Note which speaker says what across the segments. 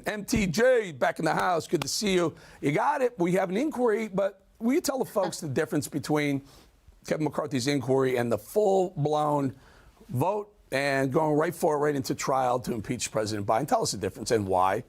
Speaker 1: MTJ, back in the house. Good to see you. You got it. We have an inquiry, but will you tell the folks the difference between Kevin McCarthy's inquiry and the full-blown vote and going right into trial to impeach President Biden? Tell us the difference and why.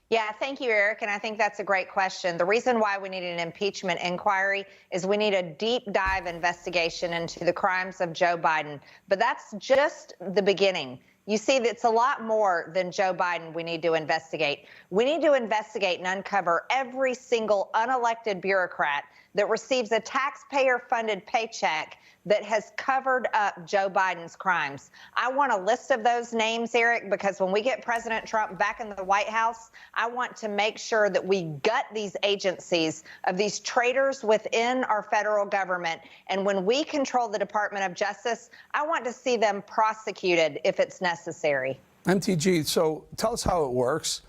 Speaker 2: Yeah, thank you, Eric. And I think that's a great question. The reason why we need an impeachment inquiry is we need a deep dive investigation into the crimes of Joe Biden. But that's just the beginning. You see, it's a lot more than Joe Biden we need to investigate. We need to investigate and uncover every single unelected bureaucrat that receives a taxpayer-funded paycheck that has covered up Joe Biden's crimes. I want a list of those names, Eric, because when we get President Trump back in the White House, I want to make sure that we gut these agencies of these traitors within our federal government. And when we control the Department of Justice, I want to see them prosecuted if it's necessary.
Speaker 1: MTG, so tell us how it works.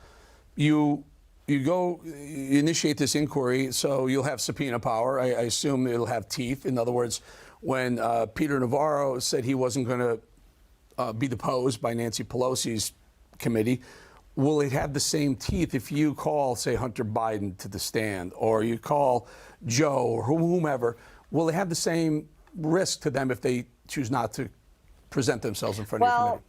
Speaker 1: You initiate this inquiry, so you'll have subpoena power. I assume it'll have teeth. In other words, when Peter Navarro said he wasn't going to be deposed by Nancy Pelosi's committee, will it have the same teeth if you call, say, Hunter Biden to the stand, or you call Joe or whomever? Will it have the same risk to them if they choose not to present themselves in front of your committee?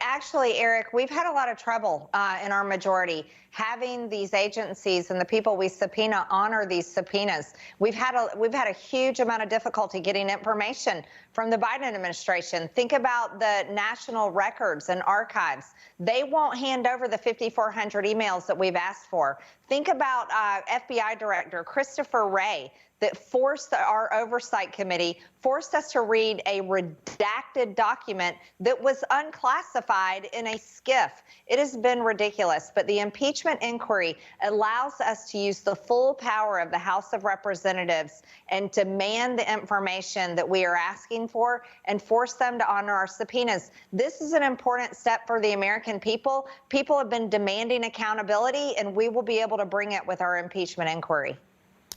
Speaker 2: Actually, Eric, we've had a lot of trouble in our majority having these agencies and the people we subpoena honor these subpoenas. We've had a huge amount of difficulty getting information from the Biden administration. Think about the national records and archives. They won't hand over the 5,400 emails that we've asked for. Think about FBI Director Christopher Wray, that forced our oversight committee, forced us to read a redacted document that was unclassified in a SCIF. It has been ridiculous, but the impeachment inquiry allows us to use the full power of the House of Representatives and demand the information that we are asking for and force them to honor our subpoenas. This is an important step for the American people. People have been demanding accountability, and we will be able to bring it with our impeachment inquiry.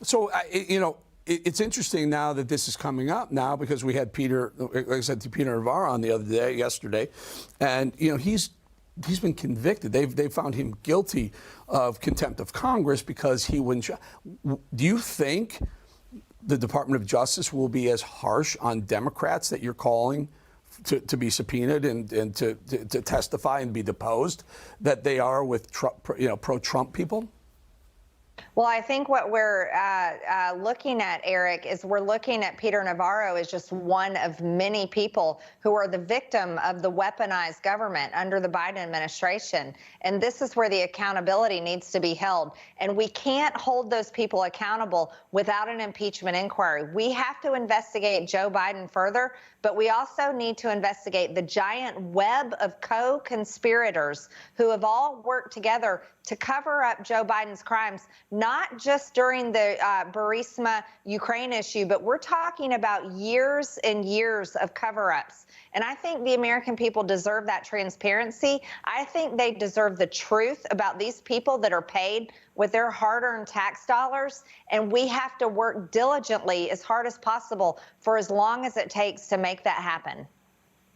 Speaker 2: So,
Speaker 1: it's interesting now that this is coming up now because we had Peter, like I said, Peter Navarro on yesterday, and he's been convicted. They found him guilty of contempt of Congress because he wouldn't. Do you think the Department of Justice will be as harsh on Democrats that you're calling to be subpoenaed and to testify and be deposed that they are with Trump, pro-Trump people?
Speaker 2: Well, I think what we're looking at, Eric, is we're looking at Peter Navarro as just one of many people who are the victim of the weaponized government under the Biden administration. And this is where the accountability needs to be held. And we can't hold those people accountable without an impeachment inquiry. We have to investigate Joe Biden further, but we also need to investigate the giant web of co-conspirators who have all worked together to cover up Joe Biden's crimes, not just during the Burisma Ukraine issue, but we're talking about years and years of cover-ups. And I think the American people deserve that transparency. I think they deserve the truth about these people that are paid with their hard-earned tax dollars. And we have to work diligently as hard as possible for as long as it takes to make that happen.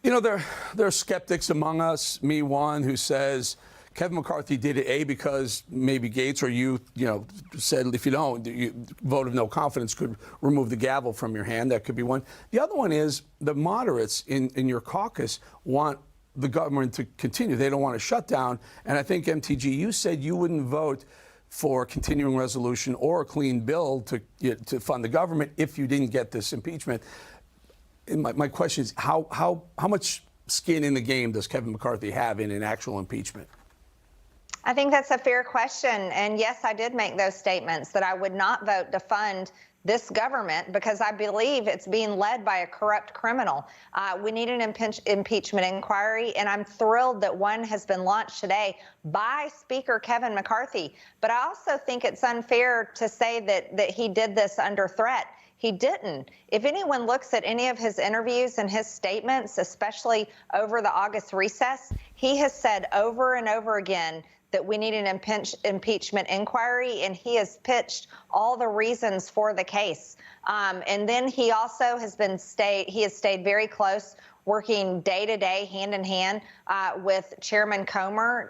Speaker 1: There are skeptics among us, me one, who says Kevin McCarthy did it, because maybe Gates or you said if you don't, vote of no confidence could remove the gavel from your hand. That could be one. The other one is the moderates in your caucus want the government to continue. They don't want a shutdown. And I think, MTG, you said you wouldn't vote for a continuing resolution or a clean bill to fund the government if you didn't get this impeachment. And my question is, how much skin in the game does Kevin McCarthy have in an actual impeachment?
Speaker 2: I think that's a fair question. And yes, I did make those statements that I would not vote to fund this government because I believe it's being led by a corrupt criminal. We need an impeachment inquiry, and I'm thrilled that one has been launched today by Speaker Kevin McCarthy. But I also think it's unfair to say that he did this under threat. He didn't. If anyone looks at any of his interviews and his statements, especially over the August recess, He has said over and over again that we need an impeachment inquiry, and he has pitched all the reasons for the case. And then he also has stayed very close, working day to day, hand in hand with Chairman Comer,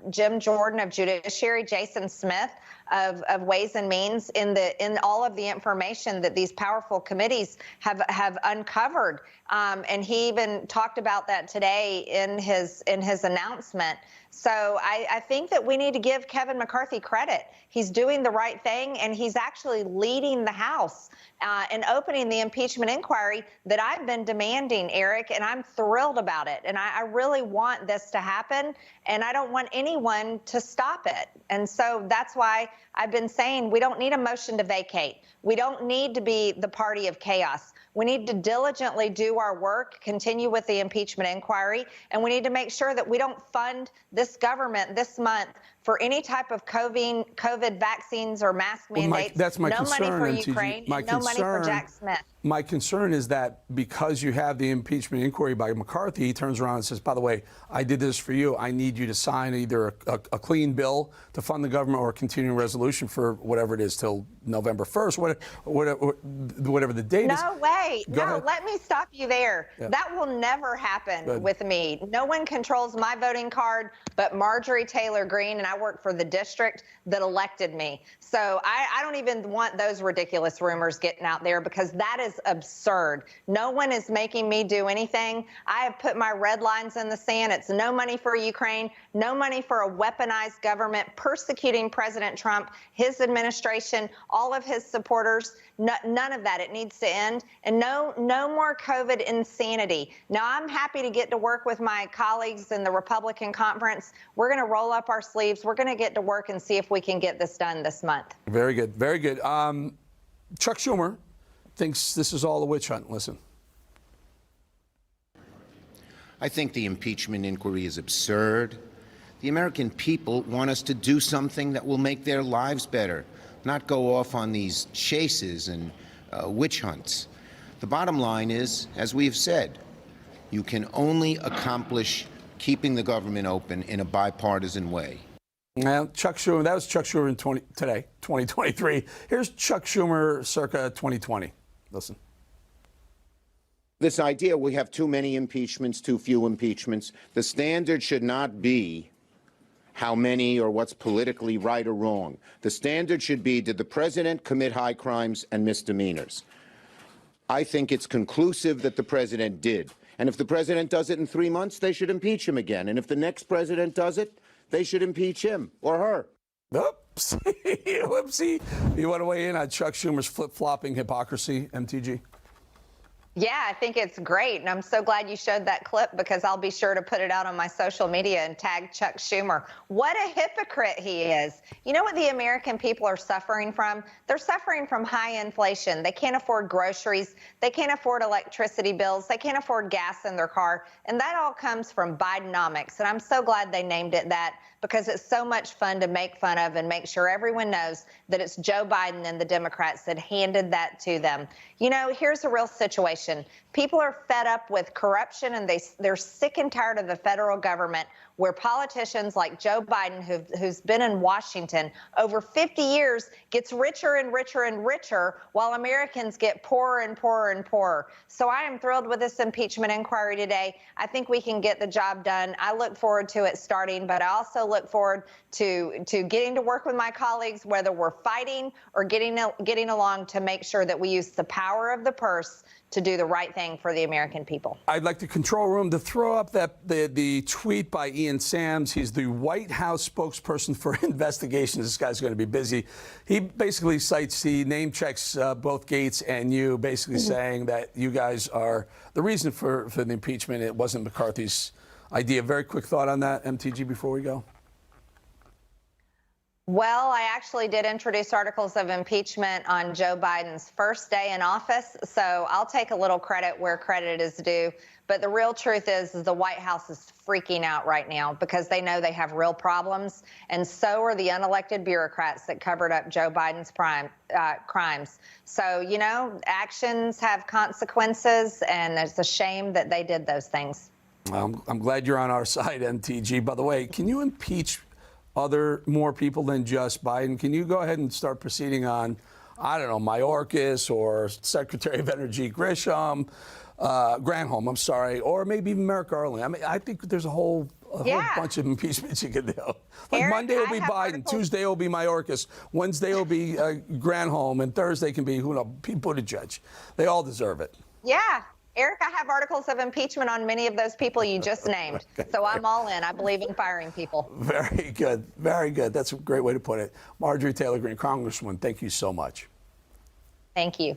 Speaker 2: Jim Jordan of Judiciary, Jason Smith of Ways and Means, in all of the information that these powerful committees have uncovered. And he even talked about that today in his announcement. So I think that we need to give Kevin McCarthy credit. He's doing the right thing, and he's actually leading the House and opening the impeachment inquiry that I've been demanding, Eric, and I'm thrilled about it. And I really want this to happen, and I don't want anyone to stop it. And so that's why I've been saying we don't need a motion to vacate. We don't need to be the party of chaos. We need to diligently do our work, continue with the impeachment inquiry, and we need to make sure that we don't fund this government this month for any type of COVID vaccines or mask mandates.
Speaker 1: That's my
Speaker 2: no
Speaker 1: concern,
Speaker 2: money for
Speaker 1: MTG.
Speaker 2: Ukraine, and no money for Jack Smith.
Speaker 1: My concern is that because you have the impeachment inquiry by McCarthy, he turns around and says, by the way, I did this for you. I need you to sign either a clean bill to fund the government or a continuing resolution for whatever it is till November 1st, whatever the date is.
Speaker 2: No way.
Speaker 1: Go
Speaker 2: No,
Speaker 1: ahead.
Speaker 2: let me stop you there.
Speaker 1: Yeah.
Speaker 2: That will never happen with me. No one controls my voting card but Marjorie Taylor Greene, and I work for the district that elected me. So I don't even want those ridiculous rumors getting out there, because that is absurd. No one is making me do anything. I have put my red lines in the sand. It's no money for Ukraine, no money for a weaponized government persecuting President Trump, his administration, all of his supporters. None of that. It needs to end. And no more COVID insanity. Now, I'm happy to get to work with my colleagues in the Republican conference. We're going to roll up our sleeves. We're going to get to work and see if we can get this done this month.
Speaker 1: Very good. Very good. Chuck Schumer thinks this is all a witch hunt. Listen.
Speaker 3: I think the impeachment inquiry is absurd. The American people want us to do something that will make their lives better, not go off on these chases and witch hunts. The bottom line is, as we've said, you can only accomplish keeping the government open in a bipartisan way.
Speaker 1: Now, Chuck Schumer, that was Chuck Schumer in 2023. Here's Chuck Schumer circa 2020. Listen.
Speaker 3: This idea we have too many impeachments, too few impeachments, the standard should not be how many or what's politically right or wrong. The standard should be, did the president commit high crimes and misdemeanors? I think it's conclusive that the president did. And if the president does it in 3 months, they should impeach him again. And if the next president does it, they should impeach him or her.
Speaker 1: Oops. Whoopsie. You want to weigh in on Chuck Schumer's flip-flopping hypocrisy, MTG?
Speaker 2: Yeah, I think it's great. And I'm so glad you showed that clip, because I'll be sure to put it out on my social media and tag Chuck Schumer. What a hypocrite he is. You know what the American people are suffering from? They're suffering from high inflation. They can't afford groceries. They can't afford electricity bills. They can't afford gas in their car. And that all comes from Bidenomics. And I'm so glad they named it that, because it's so much fun to make fun of and make sure everyone knows that it's Joe Biden and the Democrats that handed that to them. You know, here's a real situation. People are fed up with corruption, and they're sick and tired of the federal government, where politicians like Joe Biden, who's been in Washington over 50 years, gets richer and richer and richer, while Americans get poorer and poorer and poorer. So I am thrilled with this impeachment inquiry today. I think we can get the job done. I look forward to it starting, but I also look forward to getting to work with my colleagues, whether we're fighting or getting along, to make sure that we use the power of the purse to do the right thing for the American people.
Speaker 1: I'd like the control room to throw up the tweet by Ian Sams. He's the White House spokesperson for investigations. This guy's going to be busy. He basically cites, he name checks both Gates and you, basically saying that you guys are the reason for the impeachment. It wasn't McCarthy's idea. Very quick thought on that, MTG, before we go.
Speaker 2: Well, I actually did introduce articles of impeachment on Joe Biden's first day in office, so I'll take a little credit where credit is due. But the real truth is the White House is freaking out right now, because they know they have real problems, and so are the unelected bureaucrats that covered up Joe Biden's crimes. So, you know, actions have consequences, and it's a shame that they did those things.
Speaker 1: I'm glad you're on our side, MTG. By the way, can you impeach more people than just Biden? Can you go ahead and start proceeding on, I don't know, Mayorkas or Secretary of Energy Granholm, I'm sorry, or maybe even Merrick Garland? I mean, I think there's a whole bunch of impeachments you can do. Like
Speaker 2: Eric,
Speaker 1: Monday will be
Speaker 2: I have
Speaker 1: Biden,
Speaker 2: articles.
Speaker 1: Tuesday will be Mayorkas, Wednesday will be Granholm, and Thursday can be, who knows, Pete Buttigieg. They all deserve it.
Speaker 2: Yeah. Eric, I have articles of impeachment on many of those people you just named. So I'm all in. I believe in firing people.
Speaker 1: Very good. Very good. That's a great way to put it. Marjorie Taylor Greene, Congresswoman, thank you so much.
Speaker 2: Thank you.